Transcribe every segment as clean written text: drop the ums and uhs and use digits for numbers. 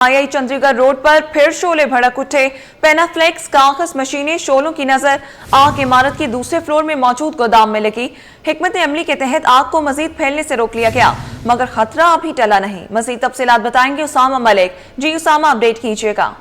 आई Chandigarh road पर फिर शोले भड़क उठे। पेनाफ्लेक्स कागज मशीनें शोलों की नजर। आग इमारत की दूसरे फ्लोर में मौजूद गोदाम में लगी। हिकमत अमली के तहत आग को मजीद फैलने से रोक लिया गया, मगर खतरा अभी टला नहीं। मजीद तफसीलात बताएंगे उसामा मलिक। जी उसामा, अपडेट कीजिएगा।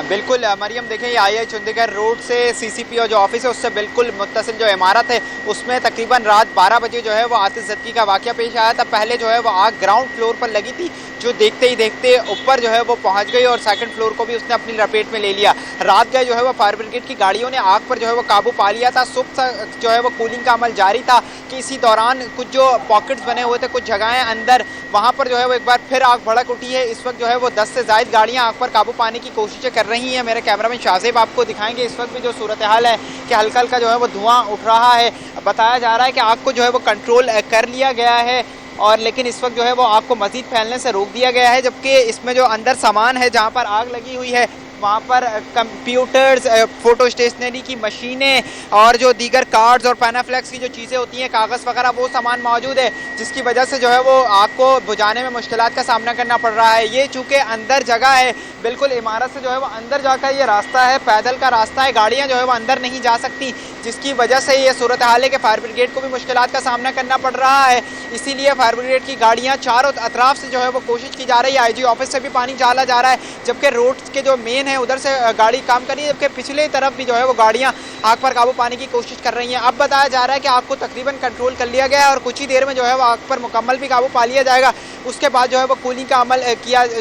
बिल्कुल मरियम, देखें ये आई चंडीगढ़ रोड से सीसीपीओ जो ऑफिस है उससे बिल्कुल मुत्तसिल जो इमारत है उसमें तकरीबन रात 12 बजे जो है वो आतिशज़दगी का वाक़या पेश आया था। पहले जो है वो आग ग्राउंड फ्लोर पर लगी थी, जो देखते ही देखते ऊपर जो है वो पहुंच गई और सेकंड फ्लोर को भी उसने अपनी लपेट में ले लिया। रात गए जो है वो फायर ब्रिगेड की गाड़ियों ने आग पर जो है वो काबू पा लिया था। सुबह जो है वो कूलिंग का अमल जारी था कि इसी दौरान कुछ जो पॉकेट्स बने हुए थे, कुछ जगहें अंदर, वहाँ पर जो है वो एक बार फिर आग भड़क उठी है। इस वक्त जो है वो 10 से ज़ायद गाड़ियाँ आग पर काबू पाने की कोशिशें कर रही हैं। मेरे कैमरामैन शाहजेब आपको दिखाएंगे इस वक्त भी जो सूरत हाल है कि हल्का हल्का जो है वो धुआं उठ रहा है। बताया जा रहा है कि आग को जो है वो कंट्रोल कर लिया गया है, और लेकिन इस वक्त जो है वो आग को मजीद फैलने से रोक दिया गया है। जबकि इसमें जो अंदर सामान है जहाँ पर आग लगी हुई है वहाँ पर कंप्यूटर्स, फोटो स्टेशनरी की मशीनें और जो दीगर कार्ड्स और पेनाफ्लेक्स की जो चीज़ें होती हैं, कागज़ वगैरह, वो सामान मौजूद है, जिसकी वजह से जो है वो आग को बुझाने में मुश्किलात का सामना करना पड़ रहा है। ये चूँकि अंदर जगह है, बिल्कुल इमारत से जो है वो अंदर जाकर ये रास्ता है, पैदल का रास्ता है, गाड़ियाँ जो है वो अंदर नहीं जा सकती, जिसकी वजह से ये सूरत हाल है कि फायर ब्रिगेड को भी मुश्किलात का सामना करना पड़ रहा है। इसीलिए फायर ब्रिगेड की गाड़ियाँ चारों अतराफ से जो है वो कोशिश की जा रही है। आईजी ऑफिस से भी पानी डाला जा रहा है, जबकि रोड के जो मेन है उधर से गाड़ी काम कर रही है, जबकि पिछले तरफ भी जो है वो गाड़ियां आग पर काबू पाने की कोशिश कर रही हैं। अब बताया जा रहा है कि आग को तकरीबन कंट्रोल कर लिया गया है और कुछ ही देर में जो है वो आग पर मुकम्मल भी काबू पा लिया जाएगा। उसके बाद जो है वो कूलिंग का अमल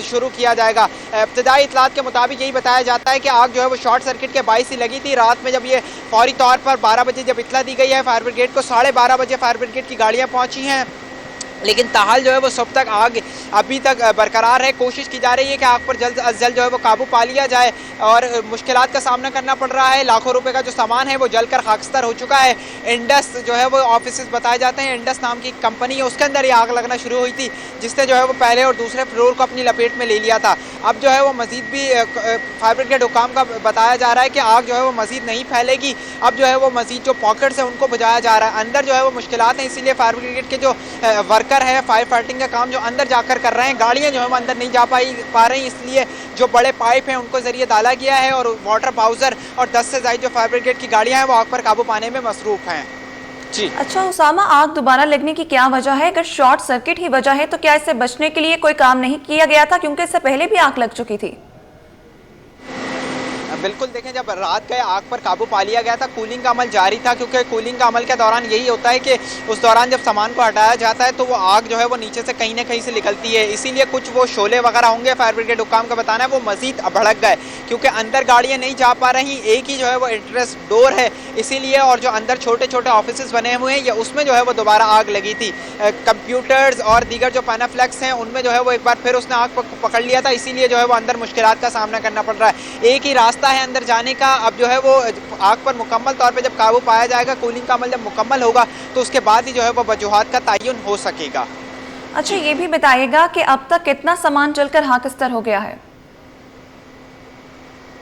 शुरू किया जाएगा। इब्तदाई इतलात के मुताबिक यही बताया जाता है कि आग जो है वो शॉर्ट सर्किट के बाइस ही लगी थी। रात में जब ये फौरी तौर पर 12 बजे जब इतला दी गई है फायर ब्रिगेड को, 12:30 बजे फायर ब्रिगेड की गाड़ियाँ पहुँची हैं, लेकिन ताहाल जो है वो सब तक आग अभी तक बरकरार है। कोशिश की जा रही है कि आग पर जल्द अज जल्द जो है वो काबू पा लिया जाए, और मुश्किलात का सामना करना पड़ रहा है। लाखों रुपए का जो सामान है वो जलकर खाकस्तर हो चुका है। इंडस जो है वो ऑफिस बताए जाते हैं, इंडस नाम की कंपनी है, उसके अंदर ये आग लगना शुरू हुई थी, जिसने जो है वो पहले और दूसरे फ्लोर को अपनी लपेट में ले लिया था। अब जो है वो मजीद भी फायर ब्रिगेड हुकाम का बताया जा रहा है कि आग जो है वो मजीद नहीं फैलेगी। अब जो है वो मजीद जो पॉकेट्स है उनको बुझाया जा रहा है। अंदर जो है वो मुश्किलात हैं, इसीलिए फायर ब्रिगेड के जो वर्कर है फायर फाइटिंग का काम जो अंदर जाकर कर रहे हैं, गाड़ियां जो है वो अंदर नहीं जा पा रही, इसलिए जो बड़े पाइप हैं उनको जरिए डाला गया है, और वाटर बाउजर और 10 से ज्यादा जो फायर ब्रिगेड की गाड़ियां हैं वो आग पर काबू पाने में मसरूफ हैं। जी अच्छा उसामा, आग दोबारा लगने की क्या वजह है? अगर शॉर्ट सर्किट ही वजह है तो क्या इससे बचने के लिए कोई काम नहीं किया गया था, क्योंकि इससे पहले भी आग लग चुकी थी? बिल्कुल, देखें जब रात गए आग पर काबू पा लिया गया था, कूलिंग का अमल जारी था, क्योंकि कूलिंग का अमल के दौरान यही होता है कि उस दौरान जब सामान को हटाया जाता है तो वो आग जो है वो नीचे से कहीं ना कहीं से निकलती है। इसीलिए कुछ वो शोले वगैरह होंगे, फायर ब्रिगेड हुकाम का बताना है, वो मजीद भड़क गए, क्योंकि अंदर गाड़ियाँ नहीं जा पा रही, एक ही जो है वो एंट्रेंस डोर है, इसीलिए, और जो अंदर छोटे छोटे ऑफिस बने हुए हैं, या उसमें जो है वो दोबारा आग लगी थी। कंप्यूटर्स और दीगर जो पेनाफ्लेक्स हैं उनमें जो है वो एक बार फिर उसने आग पकड़ लिया था, इसीलिए जो है वो अंदर मुश्किलात का सामना करना पड़ रहा है। एक ही रास्ता है अंदर जाने का। अब जो है वो आग पर मुकम्मल तौर पे जब काबू पाया जाएगा, कूलिंग का अमल जब मुकम्मल होगा, तो उसके बाद ही जो है वो वजूहात का तयन हो सकेगा। अच्छा, ये भी बताइएगा कि अब तक कितना सामान जलकर खाकस्तर हो गया है?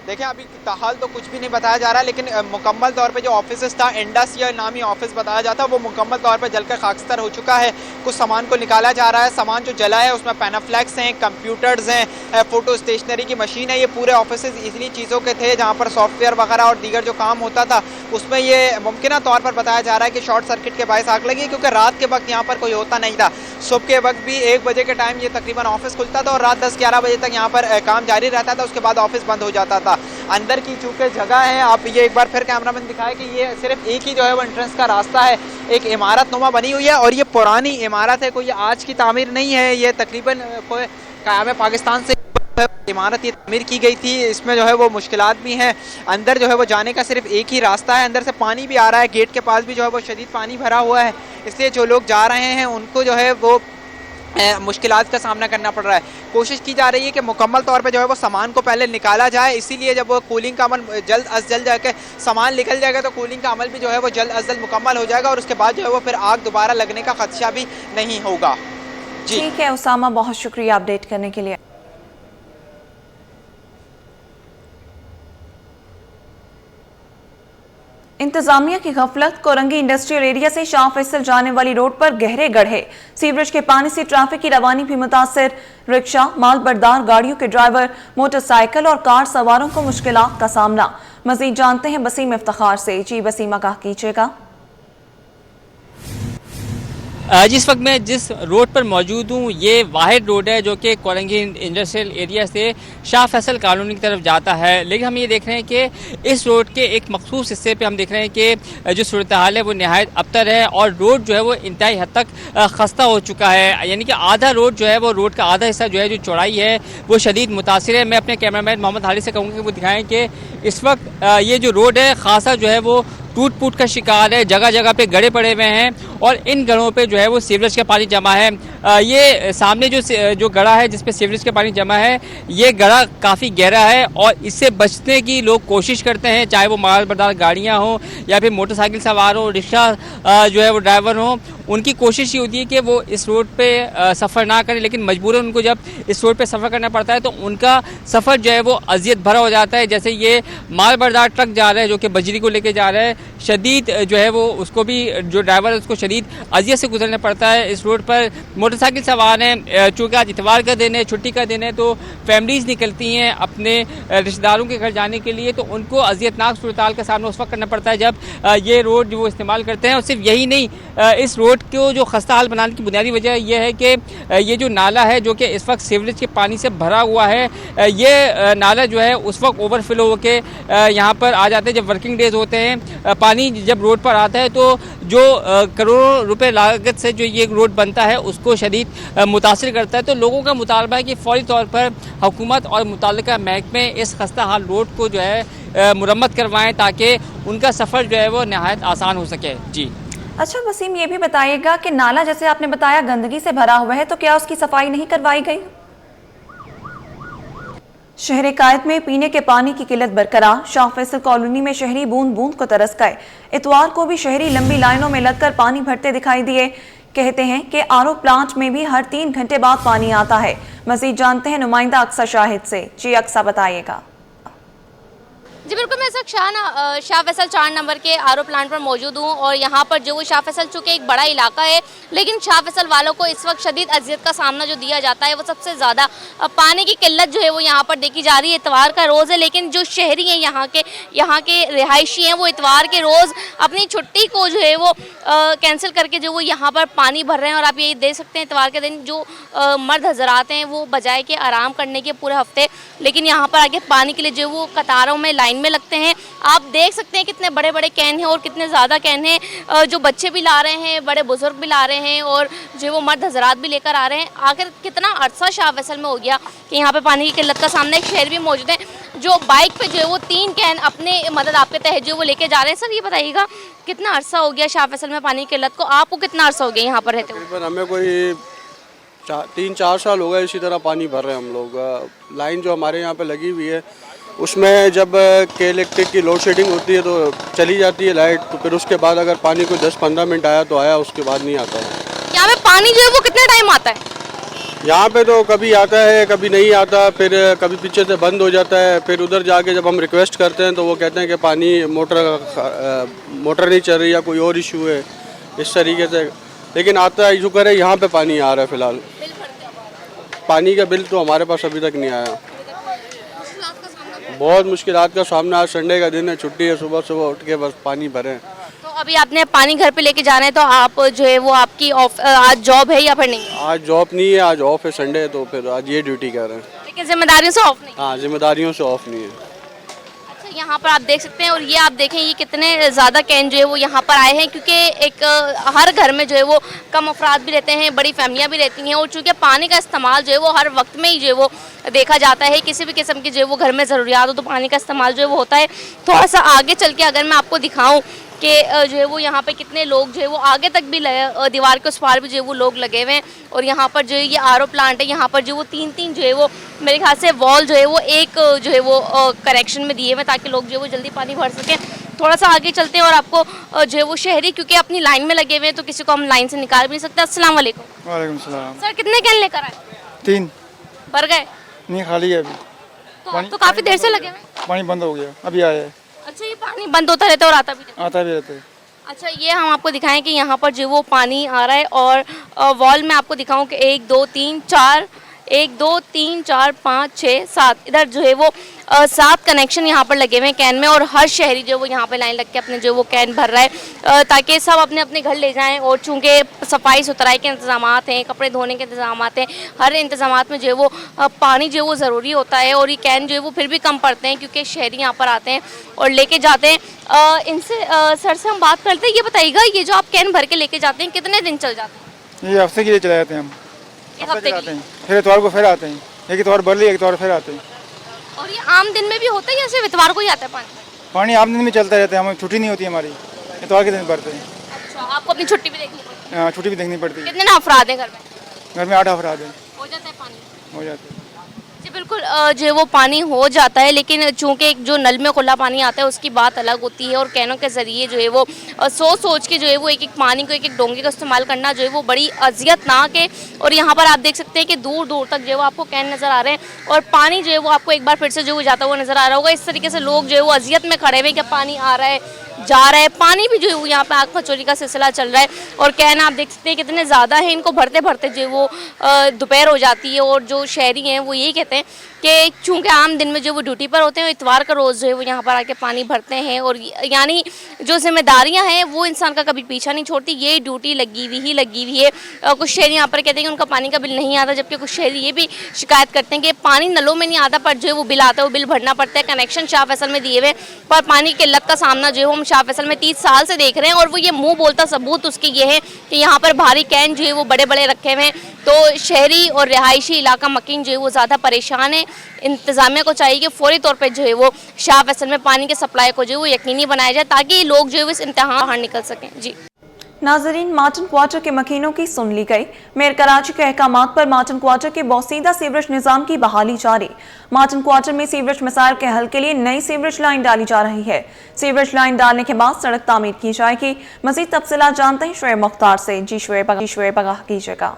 देखिए अभी ताहाल तो कुछ भी नहीं बताया जा रहा, लेकिन मुकम्मल तौर पे जो ऑफिस था, इंडस या नामी ऑफिस बताया जाता है, वो मुकम्मल तौर पे जलकर खाकस्तर हो चुका है। कुछ सामान को निकाला जा रहा है। सामान जो जला है उसमें पेनाफ्लेक्स हैं, कंप्यूटर्स हैं, फोटो स्टेशनरी की मशीन है। ये पूरे ऑफिस इतनी चीज़ों के थे जहाँ पर सॉफ्टवेयर वगैरह और दीगर जो काम होता था, उसमें ये मुमकिन तौर पर बताया जा रहा है कि शॉर्ट सर्किट के बायस आग लगी, क्योंकि रात के वक्त यहाँ पर कोई होता नहीं था। सुबह के वक्त भी 1 बजे के टाइम ये तकरीबन ऑफिस खुलता था और रात 10-11 बजे तक यहाँ पर काम जारी रहता था, उसके बाद ऑफिस बंद हो जाता था। अंदर की चूँकि जगह है, आप ये एक बार फिर कैमरामैन दिखाए कि ये सिर्फ एक ही जो है वो एंट्रेंस का रास्ता है, एक इमारत नुमा बनी हुई है, और ये पुरानी इमारत है, कोई आज की तामीर नहीं है। ये तकरीबन कोई क़याम पाकिस्तान से इमारत ये तमीर की गई थी। इसमें जो है वो मुश्किलात भी हैं। अंदर जो है वो जाने का सिर्फ एक ही रास्ता है, अंदर से पानी भी आ रहा है, गेट के पास भी जो है वो शदीद पानी भरा हुआ है, इसलिए जो लोग जा रहे हैं उनको जो है वो मुश्किलात का सामना करना पड़ रहा है। कोशिश की जा रही है कि मुकम्मल तौर पे जो है वो सामान को पहले निकाला जाए, इसीलिए जब वो कूलिंग का अमल जल्द अज जल्द जाके सामान निकल जाएगा तो कूलिंग का अमल भी जो है वो जल्द अज जल्द मुकम्मल हो जाएगा, और उसके बाद जो है वो फिर आग दोबारा लगने का खदशा भी नहीं होगा। जी ठीक है उसामा, बहुत शुक्रिया अपडेट करने के लिए। इंतजामिया की गफलत। कोरंगी इंडस्ट्रियल एरिया से शाह फैसल जाने वाली रोड पर गहरे गड्ढे, सीवरेज के पानी से ट्रैफिक की रवानी भी मुतासिर। रिक्शा, माल बरदार गाड़ियों के ड्राइवर, मोटरसाइकिल और कार सवारों को मुश्किलात का सामना। मजीद जानते हैं वसीम इफ्तिखार से। जी वसीम, आगाह कीजिएगा। जिस वक्त मैं जिस रोड पर मौजूद हूँ, ये वाहिद रोड है जो कि कोरंगी इंडस्ट्रियल एरिया से शाह फैसल कॉलोनी की तरफ जाता है। लेकिन हम ये देख रहे हैं कि इस रोड के एक मखसूस हिस्से पे हम देख रहे हैं कि जो सूरत हाल है वो नहायत अबतर है और रोड जो है वो इंतहाई हद तक खस्ता हो चुका है। यानी कि आधा रोड जो है वो रोड का आधा हिस्सा जो है जो चौड़ाई है वो शदीद मुतासिर है। मैं अपने कैमरामैन मोहम्मद हाली से कहूँगा कि वो दिखाएँ कि इस वक्त ये जो रोड है खासा जो है वो टूट फूट का शिकार है। जगह जगह पे गड्ढे पड़े हुए हैं और इन गड्ढों पे जो है वो सीवरेज का पानी जमा है। ये सामने जो गड्ढा है जिस पे सीवरेज का पानी जमा है, ये गड्ढा काफ़ी गहरा है और इससे बचने की लोग कोशिश करते हैं, चाहे वो माल बरदार गाड़ियाँ हों या फिर मोटरसाइकिल सवार हो, रिक्शा जो है वो ड्राइवर हों। उनकी कोशिश ये होती है कि वो इस रोड पे सफ़र ना करें, लेकिन मजबूरन उनको जब इस रोड पे सफ़र करना पड़ता है तो उनका सफ़र जो है वो अजियत भरा हो जाता है। जैसे ये माल बरदार ट्रक जा रहा है जो कि बजरी को लेके जा रहा है, शदीद जो है वो उसको भी जो ड्राइवर है उसको शदीद अजियत से गुजरना पड़ता है। इस रोड पर मोटरसाइकिल सवार हैं, चूँकि आज इतवार का दिन है, छुट्टी का दिन है, तो फैमिलीज़ निकलती हैं अपने रिश्तेदारों के घर जाने के लिए, तो उनको अजियतनाक सूरत का सामना उस वक्त करना पड़ता है जब ये रोड जो वो इस्तेमाल करते हैं। और सिर्फ यही नहीं, इस रोड को जो खस्ता हाल बनाने की बुनियादी वजह यह है कि ये जो नाला है जो कि इस वक्त सीवरेज के पानी से भरा हुआ है, ये नाला जो है उस वक्त ओवरफ्लो होके यहाँ पर आ जाते हैं जब वर्किंग डेज होते हैं। पानी जब रोड पर आता है तो जो करोड़ों रुपए लागत से जो ये रोड बनता है उसको शदीद मुतासिर करता है। तो लोगों का मुतालबा है कि फौरी तौर पर हुकूमत और मुतल्लिका महकमे इस खस्ता हाल रोड को जो है मुरम्मत करवाएं ताकि उनका सफ़र जो है वो नहायत आसान हो सके। जी अच्छा वसीम, ये भी बताइएगा कि नाला जैसे आपने बताया गंदगी से भरा हुआ है, तो क्या उसकी सफाई नहीं करवाई गई? शहर कायद में पीने के पानी की किल्लत बरकरार। शाह फैसल कॉलोनी में शहरी बूंद बूंद को तरस गए। इतवार को भी शहरी लंबी लाइनों में लगकर पानी भरते दिखाई दिए। कहते हैं कि आरओ प्लांट में भी हर 3 घंटे बाद पानी आता है। मजीद जानते हैं नुमाइंदा अक्सा शाहिद से। जी अक्सा, बताइएगा। जी बिल्कुल, मैं इस वक्त शाह फैसल 4 नंबर के आरओ प्लांट पर मौजूद हूँ और यहाँ पर जो वो शाह फैसल चूँकि एक बड़ा इलाका है, लेकिन शाह फैसल वालों को इस वक्त शदीद अजियत का सामना जो दिया जाता है वो सबसे ज़्यादा पानी की किल्लत जो है वो यहाँ पर देखी जा रही है। इतवार का रोज़ है, लेकिन जो शहरी हैं यहाँ के रिहायशी हैं वो इतवार के रोज़ अपनी छुट्टी को जो है वो कैंसिल करके जो वो यहाँ पर पानी भर रहे हैं। और आप ये देख सकते हैं इतवार के दिन जो मर्द हजरात हैं वो बजाय के आराम करने के पूरे हफ्ते, लेकिन यहाँ पर आगे पानी के लिए जो वो कतारों में लाइन में लगते हैं। आप देख सकते हैं कितने बड़े बड़े कैन हैं और कितने ज़्यादा कैन हैं, जो बच्चे भी ला रहे हैं, बड़े बुजुर्ग भी ला रहे हैं और जो वो मर्द हजरात भी लेकर आ रहे हैं। आखिर कितना अरसा शाह फैसल में हो गया कि यहाँ पे पानी की किल्लत का सामना। एक शहर भी मौजूद है जो बाइक पे जो है वो 3 कैन अपने मदद आपके तहत जो वो लेके जा रहे हैं। सर ये बताइएगा कितना अरसा हो गया शाह फैसल में पानी की किल्लत को? आपको कितना अरसा हो गया यहाँ पर रहते हुए? हमें कोई 3-4 साल हो गए इसी तरह पानी भर रहे हैं हम लोग। लाइन जो हमारे यहाँ पे लगी हुई है उसमें जब के इलेक्ट्रिक की लोड शेडिंग होती है तो चली जाती है लाइट, तो फिर उसके बाद अगर पानी कोई 10-15 मिनट आया तो आया, उसके बाद नहीं आता। यहाँ पे पानी जो है वो कितने टाइम आता है? यहाँ पे तो कभी आता है कभी नहीं आता, फिर कभी पीछे से बंद हो जाता है। फिर उधर जाके जब हम रिक्वेस्ट करते हैं तो वो कहते हैं कि पानी मोटर नहीं चल रही या कोई और इशू है इस तरीके से। लेकिन आता है शुक्र है यहाँ पे पानी आ रहा है। फिलहाल पानी का बिल तो हमारे पास अभी तक नहीं आया। बहुत मुश्किलात का सामना। आज संडे का दिन है, छुट्टी है, सुबह सुबह उठ के बस पानी भरें। तो अभी आपने पानी घर पे लेके जाना है, तो आप जो है वो आपकी आज जॉब है या फिर नहीं? आज जॉब नहीं है, आज ऑफ है, संडे है, तो फिर आज ये ड्यूटी कर रहे हैं। लेकिन जिम्मेदारियों से ऑफ नहीं? हाँ, जिम्मेदारियों से ऑफ नहीं है। अच्छा, यहाँ पर आप देख सकते हैं और ये आप देखें ये कितने ज़्यादा कैन जो है वो यहाँ पर आए हैं, क्योंकि एक हर घर में जो है वो कम अफराद भी रहते हैं, बड़ी फैमिलियाँ भी रहती हैं और चूँकि पानी का इस्तेमाल जो है वो हर वक्त में ही जो है वो देखा जाता है। किसी भी किस्म की जो है वो घर में ज़रूरियात हो तो पानी का इस्तेमाल जो है वो होता है। थोड़ा सा आगे चल के अगर मैं आपको दिखाऊँ कि जो है वो यहाँ पे कितने लोग जो है वो आगे तक भी दीवार के उस पार भी जो है वो लोग लगे हुए हैं। और यहाँ पर जो है ये आरओ प्लांट है, यहाँ पर जो वो 3-3 जो है वो मेरे ख्याल से वॉल जो है वो एक जो है वो करेक्शन में दिए हुए ताकि लोग जो है वो जल्दी पानी भर सकें। थोड़ा सा आगे चलते हैं और आपको जो है वो शहरी क्योंकि अपनी लाइन में लगे हुए हैं तो किसी को हम लाइन से निकाल भी नहीं सकते। अस्सलाम वालेकुम। वालेकुम सलाम। सर कितने कैन लेकर आए? 3 भर गए? नहीं, खाली है अभी। तो काफ़ी देर से लगे हुए? पानी बंद हो गया, अभी आया है। अच्छा, ये पानी पानी बंद होता रहता है और आता भी रहता है? आता भी रहता है। अच्छा, ये हम आपको दिखाएं कि यहाँ पर जो वो पानी आ रहा है और वॉल में आपको दिखाऊं कि 1 2 3 4 1 2 3 4 5 6 7 इधर जो है वो 7 कनेक्शन यहाँ पर लगे हुए हैं कैन में, और हर शहरी जो वो यहाँ पे लाइन लग के अपने जो वो कैन भर रहा है ताकि सब अपने अपने घर ले जाएं। और चूँकि सफाई सुथराई के इंतजाम हैं, कपड़े धोने के इंतजाम हैं, हर इंतजाम में जो है वो पानी जो है वो ज़रूरी होता है। और ये कैन जो है वो फिर भी कम पड़ते हैं क्योंकि शहरी यहाँ पर आते हैं और लेके जाते हैं। इनसे सर से हम बात करते हैं। ये बताइएगा, ये जो आप कैन भर के लेके जाते हैं कितने दिन चल जाते हैं? ये हफ्ते के लिए चले जाते हैं हम। एक हफ्ते के आते हैं, फिर इतवार को फिर आते हैं। एक इतवार भर लिया, एक इतवार फिर आते हैं। और ये आम दिन में भी होता है या सिर्फ इतवार को ही आता है पानी? पानी आम दिन में चलता रहता है, हमें छुट्टी नहीं होती हमारी, इतवार के दिन भरते हैं। अच्छा, आपको अपनी छुट्टी भी देखनी पड़ती है? छुट्टी भी देखनी पड़ती है। कितने ना अफराद हैं घर में? घर में 8 अफराद हैं। हो जाता है पानी? हो जाते हैं। जी बिल्कुल, जो है वो पानी हो जाता है, लेकिन चूंकि जो नल में खुला पानी आता है उसकी बात अलग होती है। और कैनों के ज़रिए जो है वो सोच के जो है वो एक एक पानी को, एक एक डोंगे का इस्तेमाल करना जो है वो बड़ी अजियतनाक है। और यहाँ पर आप देख सकते हैं कि दूर दूर तक जो है वो आपको कैन नज़र आ रहे हैं और पानी जो है वो आपको एक बार फिर से जो है जाता हुआ नज़र आ रहा होगा। इस तरीके से लोग जो है वो अजियत में खड़े हुए कि पानी आ रहा है, जा रहा है। पानी भी जो है वो यहाँ पे आग फचोरी का सिलसिला चल रहा है और कैन आप देख सकते हैं कितने ज़्यादा है। इनको भरते भरते जो है वो दोपहर हो जाती है। और जो शहरी हैं वो यही कहते हैं कि चूँकि आम दिन में जो वो ड्यूटी पर होते हैं, इतवार का रोज़ जो है वो यहाँ पर आके पानी भरते हैं। और यानी जो जिम्मेदारियाँ हैं वो इंसान का कभी पीछा नहीं छोड़ती, ये ड्यूटी लगी हुई है। कुछ शहरी यहाँ पर कहते हैं कि उनका पानी का बिल नहीं आता, जबकि कुछ शहरी ये भी शिकायत करते हैं कि पानी नलों में नहीं आता, पर जो है वो बिल आता है, वो बिल भरना पड़ता है। कनेक्शन शाह फैसल में दिए हुए, पर पानी की किल्लत का सामना जो है हम शाह फैसल में 30 साल से देख रहे हैं। और वो ये मुँह बोलता सबूत उसके ये है कि यहाँ पर भारी कैन जो है वो बड़े बड़े रखे हुए हैं। तो शहरी और रिहायशी इलाका मकीन जो है वो ज़्यादा परेशान है। इंतज़ामिया को चाहिए कि फौरी तौर पे जो है वो शाह फैसल में पानी के सप्लाई को जो है वो यकीनी बनाया जाए ताकि लोग जो है इस इम्तिहान बाहर निकल सकें। जी नाजरीन, मार्टन क्वार्टर के मकीनों की सुन ली गई। मेयर कराची के अहकामात पर मार्टन क्वार्टर के बोसीदा सीवरेज निजाम की बहाली जारी। मार्टन क्वार्टर में सीवरेज मसाइल के हल के लिए नई सीवरेज लाइन डाली जा रही है। सीवरेज लाइन डालने के बाद सड़क तामीर की जाएगी। मजीद तफसीलात जानते हैं शुएब मुख्तार से। जी शुएब आगाह कीजिएगा।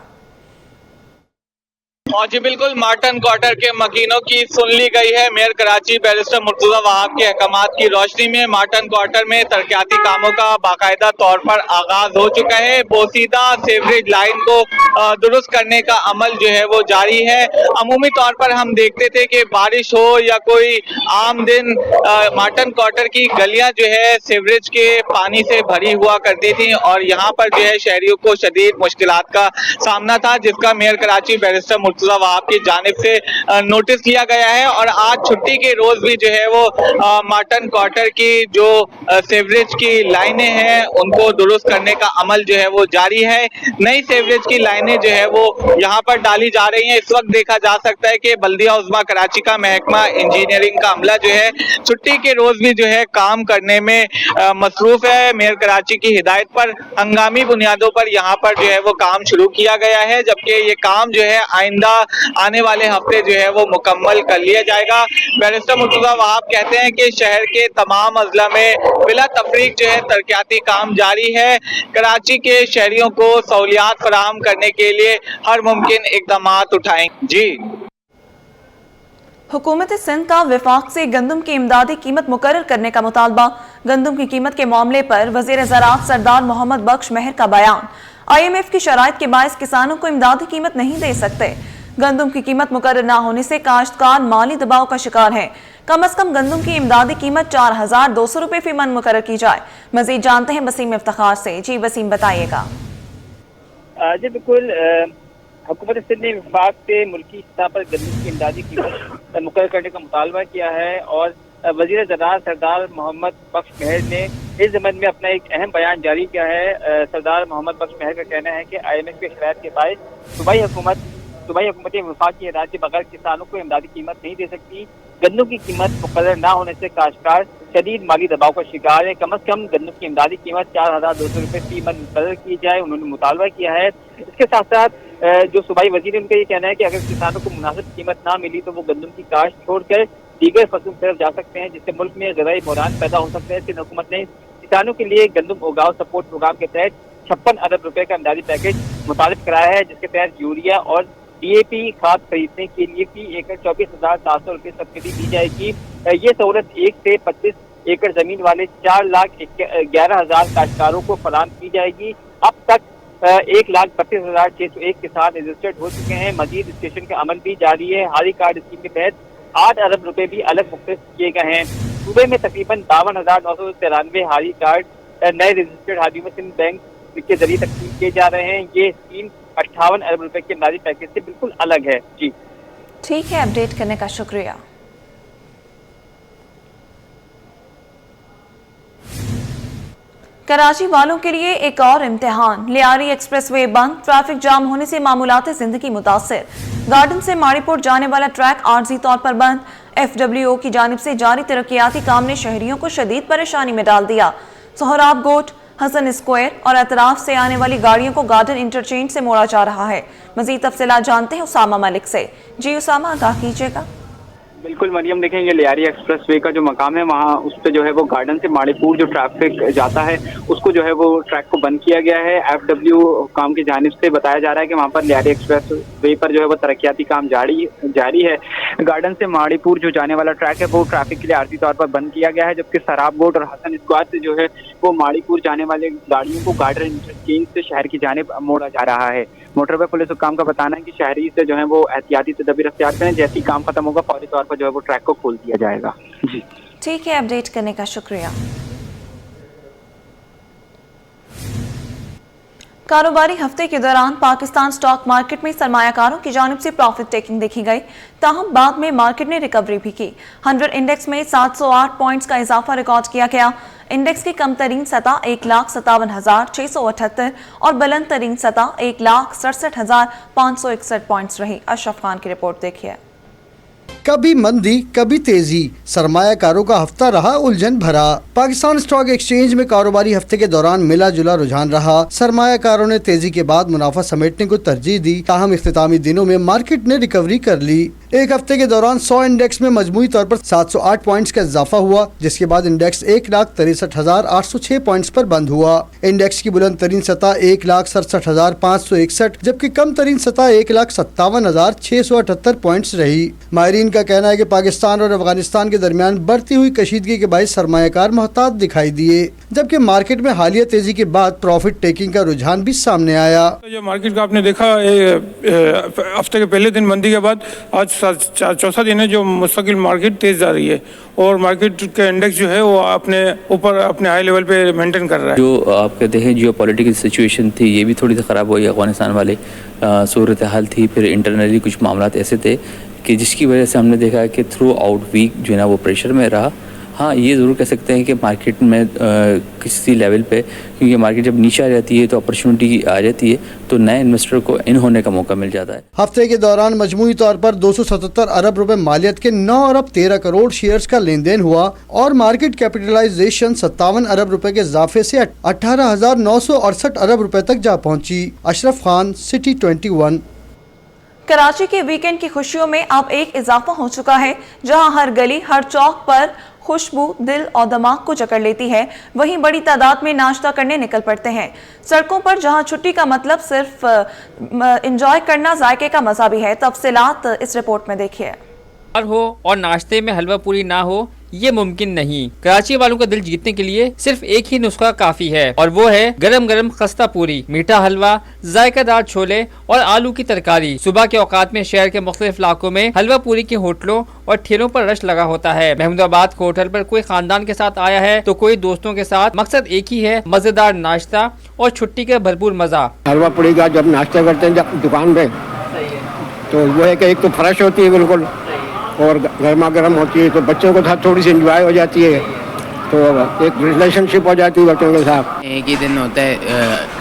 और जी बिल्कुल, मार्टन क्वार्टर के मकीनों की सुन ली गई है। मेयर कराची बैरिस्टर मुर्तजा वहाब के अहकामात की रोशनी में मार्टन क्वार्टर में तरक्याती कामों का बाकायदा तौर पर आगाज हो चुका है। बोसीदा सीवरेज लाइन को दुरुस्त करने का अमल जो है वो जारी है। अमूमी तौर पर हम देखते थे कि बारिश हो या कोई आम दिन, मार्टन क्वार्टर की गलियां जो है सीवरेज के पानी से भरी हुआ करती थी और यहाँ पर जो है शहरियों को शदीद मुश्किलात का सामना था, जिसका मेयर कराची बैरिस्टर मुर्तजा वहाब की जानिब से नोटिस लिया गया है। और आज छुट्टी के रोज भी जो है वो मार्टन क्वार्टर की जो सीवरेज की लाइनें हैं उनको दुरुस्त करने का अमल जो है वो जारी है। नई सीवरेज की लाइनें जो है वो यहाँ पर डाली जा रही हैं। इस वक्त देखा जा सकता है कि बल्दिया उज़्मा कराची का महकमा इंजीनियरिंग का अमला जो है छुट्टी के रोज भी जो है काम करने में मसरूफ है। मेयर कराची की हिदायत पर हंगामी बुनियादों पर यहाँ पर जो है वो काम शुरू किया गया है, जबकि ये काम जो है आइंदा आने वाले हफ्ते जो है वो मुकम्मल कर लिया जाएगा। बैरिस्टर मुर्तजा वहाब कहते हैं कि शहर के तमाम अजला में बिला तफरीक जो है तरक्याती काम जारी है। कराची के शहरियों को सहूलियात फराहम करने के लिए हर मुमकिन इक़दामात उठाएंगे। जी हुकूमत सिंध का विफाक से गंदम की इमदादी कीमत मुकर्रर करने का मुतालबा। गंदम की कीमत के मामले पर वज़ीर ज़राअत सरदार मोहम्मद बख्श महर का बयान। IMF की शराइत के बायस किसानों को इमदादी कीमत नहीं दे सकते। गंदम की कीमत मुकर्रर न होने से काश्तकार माली दबाव का शिकार है। कम अज कम गंदम की इमदादी कीमत 4,200 रुपये फी मन मुकर्रर की जाए। मजीद जानते हैं वसीम इफ्तिखार से। जी वसीम, बताइएगा। जी बिल्कुल, हुकूमत सिंध ने विफाक से मुल्की सतह पर गंदम की इमदादी कीमत मुकर्रर करने का मुतालबा किया है और वज़ीर ज़राअत सरदार मोहम्मद बख्श महर ने इस ज़मन में अपना एक अहम बयान जारी किया है। सरदार मोहम्मद बख्श महर का कहना है कि IMF की शराइत के बायस सूबाई हुकूमत वफाक की हिदायत के बगैर किसानों को इमदादी कीमत नहीं दे सकती। गन्नों की कीमत मुकर्रर न होने से काश्तकार शदीद माली दबाव का शिकार है। कम अज कम गन्नों की इमदादी कीमत 4,200 रुपये फी मन मुकर्रर की जाए, उन्होंने मुतालबा किया है। इसके साथ साथ जो सूबाई वजीर, उनका ये कहना है कि अगर किसानों को मुनासिब कीमत ना मिली तो वो गंदम की काश्त छोड़कर दीगर फसलों की तरफ जा सकते हैं, जिससे मुल्क में ग़ज़ाई बहरान पैदा हो सकता है। सिंध हुकूमत ने किसानों के लिए गंदम उगाओ सपोर्ट प्रोग्राम के तहत 56 अरब रुपए का इमदादी पैकेज मुतारिफ कराया है, जिसके तहत यूरिया और DAP खाद खरीदने के लिए फी एकड़ 24,700 रुपये सब्सिडी दी जाएगी। ये सहूलत 1 से 25 एकड़ जमीन वाले 4,11,000 काश्तकारों को फराहम की जाएगी। अब तक 1,32,601 किसान रजिस्टर्ड हो चुके हैं। मजीद स्टेशन का अमल भी जारी है। हारी कार्ड स्कीम के तहत 8 अरब रुपए भी अलग मुख्तस किए गए हैं। सूबे में तकरीबन 52,993 हारी कार्ड नए रजिस्टर्ड हारियों में सिंध बैंक के जरिए तकसीम किए जा रहे हैं। ये स्कीम 58 अरब रुपए के नारी पैकेज से बिल्कुल अलग है। जी ठीक है, अपडेट करने का शुक्रिया। कराची वालों के लिए एक और इम्तिहान। लियारी एक्सप्रेसवे बंद, ट्रैफिक जाम होने से मामूलात जिंदगी मुतासिर। गार्डन से माड़ीपुर जाने वाला ट्रैक आर्जी तौर पर बंद। FWO की जानिब से जारी तरक्याती काम ने शहरियों को शदीद परेशानी में डाल दिया। सोहराब गोट, हसन स्क्वायर और अतराफ से आने वाली गाड़ियों को गार्डन इंटरचेंज से मोड़ा जा रहा है। मजीद तफसीलात जानते हैं उसामा मलिक से। जी उसामा, आगाह कीजिएगा। बिल्कुल मरियम, देखें ये लियारी एक्सप्रेसवे का जो मकाम है वहाँ उस पे जो है वो गार्डन से माड़ीपुर जो ट्रैफिक जाता है उसको जो है वो ट्रैक को बंद किया गया है। FWO काम की जानिब से बताया जा रहा है कि वहाँ पर लियारी एक्सप्रेसवे पर जो है वो तरक्याती काम जारी है। गार्डन से माड़ीपुर जो जाने वाला ट्रैक है वो ट्रैफिक के लिए आर्जी तौर पर बंद किया गया है, जबकि सराब बोट और हसन स्क्वायर से जो है वो माड़ीपुर जाने वाले गाड़ियों को गार्डन इंटरचेंज से शहर की जानिब मोड़ा जा रहा है। मोटरवे पुलिस हुक्काम का बताना है कि शहरी से जो है वो एहतियाती तदबीर अख्तियार करें। जैसे ही काम खत्म होगा फौरी तौर पर जो है वो ट्रैक को खोल दिया जाएगा। जी ठीक है, अपडेट करने का शुक्रिया। कारोबारी हफ्ते के दौरान पाकिस्तान स्टॉक मार्केट में सरमायाकारों की जानिब से प्रॉफिट टेकिंग देखी गई, ताहम बाद में मार्केट ने रिकवरी भी की। 100 इंडेक्स में 708 पॉइंट्स का इजाफा रिकॉर्ड किया गया। इंडेक्स की कम तरीन सतह 1,57,678 और बुलंद तरीन सतह 1,67,561 पॉइंट्स रही। अशरफ खान की रिपोर्ट देखिए। कभी मंदी कभी तेजी, सरमायाकारों का हफ्ता रहा उलझन भरा। पाकिस्तान स्टॉक एक्सचेंज में कारोबारी हफ्ते के दौरान मिला जुला रुझान रहा। सरमायाकारों ने तेजी के बाद मुनाफा समेटने को तरजीह दी, ताहम इख्तितामी दिनों में मार्केट ने रिकवरी कर ली। एक हफ्ते के दौरान 100 इंडेक्स में मजमूई तौर पर 708 पॉइंट्स का इजाफा हुआ, जिसके बाद इंडेक्स 1,63,806 पॉइंट्स पर बंद हुआ। इंडेक्स की बुलंद तरीन सतह 1,67,561 जबकि कम तरीन सतह 1,57,678 पॉइंट्स रही। माहिरीन का कहना है कि पाकिस्तान और अफगानिस्तान के दरमियान बढ़ती हुई कशीदगी के बायस सरमायाकार मोहतात दिखाई दिए, जबकि मार्केट में हालिया तेजी के बाद प्रॉफिट टेकिंग का रुझान भी सामने आया। जो मार्केट का आपने देखा हफ्ते के पहले दिन मंदी के बाद आज चौथा दिन है जो मुस्तकिल मार्केट तेज जा रही है और मार्केट का इंडेक्स जो है वो अपने ऊपर अपने हाई लेवल पे मेंटेन कर रहा है। जो आप कहते हैं जियो पॉलिटिकल सिचुएशन थी ये भी थोड़ी सी ख़राब हुई, अफगानिस्तान वाले सूरत हाल थी, फिर इंटरनली कुछ मामला ऐसे थे कि जिसकी वजह से हमने देखा कि थ्रू आउट वीक जो है ना वो प्रेशर में रहा। हाँ, ये ज़रूर कह सकते हैं कि मार्केट में किसी लेवल पे, क्योंकि मार्केट जब नीचे आ जाती है तो अपॉर्चुनिटी आ जाती है तो नए इन्वेस्टर को इन होने का मौका मिल जाता है। हफ्ते के दौरान मजमूई तौर पर 277 अरब रुपए मालियत के 9 अरब 13 करोड़ शेयर्स का लेन देन हुआ और मार्केट कैपिटलाइजेशन 57 अरब रुपए के इजाफे से 18,968 अरब रुपए तक जा पहुँची। अशरफ खान, सिटी 21। कराची के वीकेंड की खुशियों में अब एक इजाफा हो चुका है। जहां हर गली हर चौक पर खुशबू दिल और दिमाग को जकड़ लेती है, वहीं बड़ी तादाद में नाश्ता करने निकल पड़ते हैं। सड़कों पर जहां छुट्टी का मतलब सिर्फ एंजॉय करना, जायके का मजा भी है। तफसीलात इस रिपोर्ट में देखिए। हो और नाश्ते में हलवा पूरी ना हो ये मुमकिन नहीं। कराची वालों का दिल जीतने के लिए सिर्फ एक ही नुस्खा काफी है और वो है गरम गरम खस्ता पूरी, मीठा हलवा, जायकेदार छोले और आलू की तरकारी। सुबह के औकात में शहर के मुख्तलिफ इलाकों में हलवा पूरी के होटलों और ठेलों पर रश लगा होता है। महमूदाबाद के होटल पर कोई खानदान के साथ आया है तो कोई दोस्तों के साथ। मकसद एक ही है, मजेदार नाश्ता और छुट्टी का भरपूर मजा। हलवा पूरी का जब नाश्ता करते हैं जब दुकान पे तो वो है कि एक तो फ्रेश होती है बिल्कुल और गर्मा गर्म होती है, तो बच्चों के साथ थोड़ी सी एंजॉय हो जाती है, तो एक रिलेशनशिप हो जाती है बच्चों के साथ। एक ही दिन होता है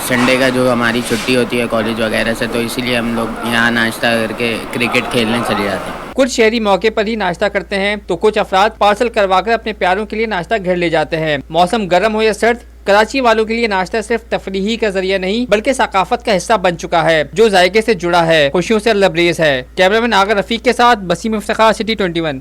संडे का जो हमारी छुट्टी होती है कॉलेज वगैरह से, तो इसीलिए हम लोग यहाँ नाश्ता करके क्रिकेट खेलने चले जाते हैं। कुछ शहरी मौके पर ही नाश्ता करते हैं तो कुछ अफराद पार्सल करवाकर अपने प्यारों के लिए नाश्ता घर ले जाते हैं। मौसम गर्म हो या सर्द, कराची वालों के लिए नाश्ता सिर्फ तफरीही का जरिया नहीं बल्कि सकाफत का हिस्सा बन चुका है जो जायके से जुड़ा है, खुशियों से लबरेज है। कैमरामैन आगर रफीक के साथ बसीम इफ्तिखार, सिटी 21।